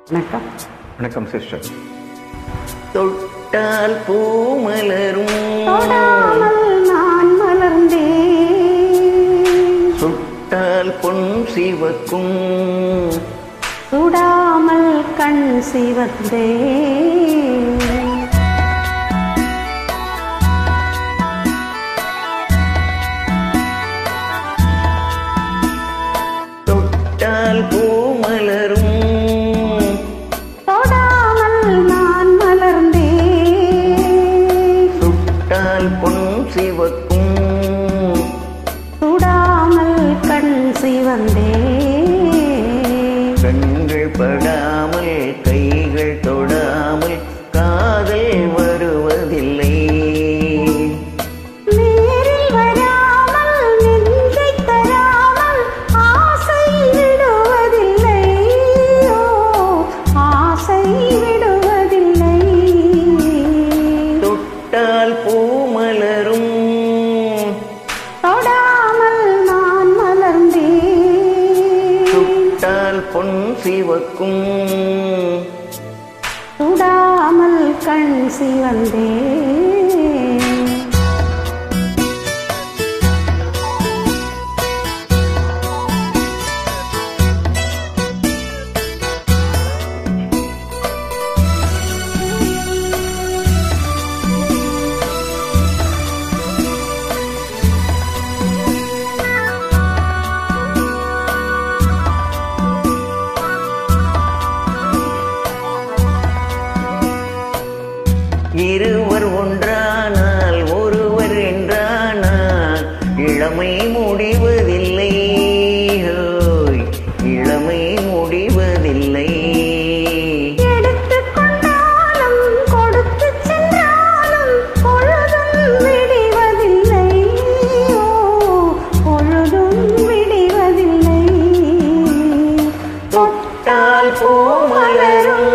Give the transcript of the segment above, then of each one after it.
வணக்கம். வணக்கம் சிஸ்டர். தொட்டால் பூ மலரும், தொடாமல் நான் மலர்ந்தேன். சுட்டால் பொன் சிவக்கும், சுடாமல் கண் சிவந்தேன். தொட்டால் பூ மலரும், தொடாமல் நான் மலர்ந்தேன். சுட்டால் பொன் சிவக்கும், சுடாமல் கண் சிவந்தேன். கண்கள் படாமல் கைகள் தொடாமல் காதல் வருவதில்லை. நேரில் வராமல் நெஞ்சை தராமல் ஆசை விடுவதில்லை. ஓ, ஆசை விடுவதில்லை. தொட்டால் பூ மலரும், தொடாமல் நான் மலர்ந்தேன். சுட்டால் பொன் சிவக்கும், சுடாமல் கண் சிவந்தேன். இருவர் ஒன்றானால் ஒருவர் என்றானால் இளமை முடிவதில்லை. ஹோய், இளமை முடிவதில்லை. எடுத்துக் கொண்டாலும் கொடுத்துச் சென்றாலும் பொழுதும் விடிவதில்லை. ஓ, பொழுதும் விடிவதில்லை. தொட்டால் பூ மலரும்,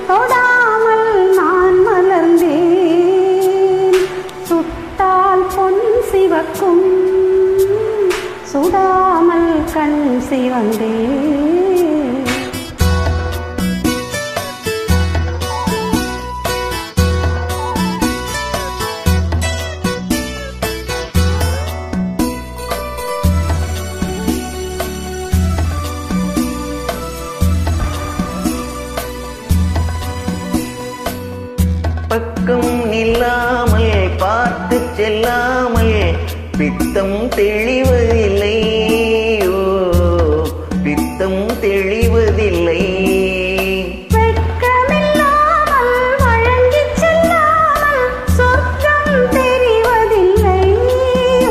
தொடாமல் நான் மலர்ந்தேன். சுட்டால் பொன் சிவக்கும், சுடாமல் கண் சிவந்தேன். பக்கம் நில்லாமல் பார்த்து செல்லாமல் பித்தம் தெளிவதில்லை. ஓ, பித்தம் தெளிவதில்லை. வெட்கமில்லாமல் வழங்கிச் செல்லாமல் சொர்க்கம் தெரிவதில்லை.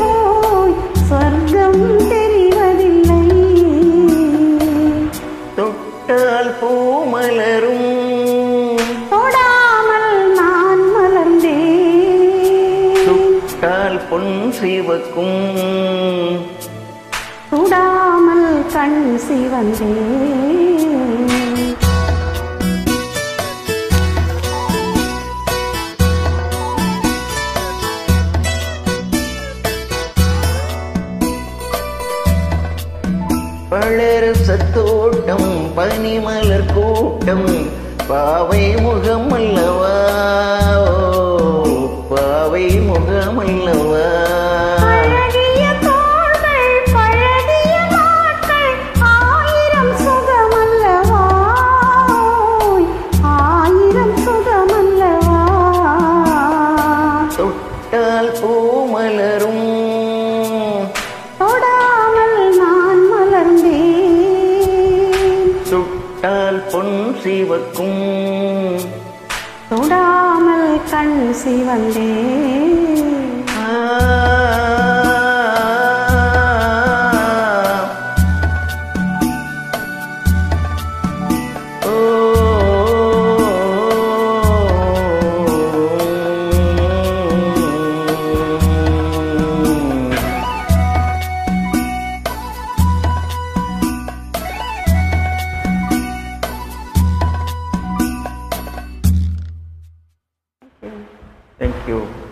ஓய், சொர்க்கம் தெரிவதில்லை. தொட்டால் பூ மலரும், தொடாமல் நான் மலர்ந்தேன். சுட்டால் பொன் சிவக்கும், சுடாமல் கண் சிவந்தேன். பலரச தோட்டம் பனிமலர் கூட்டம் பாவை முகம் அல்லவா. ஓ, பாவை முகம் அல்லவா. அழகிய தோள்கள், பழகிய நாட்கள், ஆயிரம் சுகமல்லவா. ஓய், ஆயிரம் சுகமல்லவா. தொட்டால் பூ மலரும், தொடாமல் நான் மலர்ந்தேன். சுட்டால் பொன் சிவக்கும், சுடாமல் கண் சிவந்தேன். ஆ, ஓ, Thank you.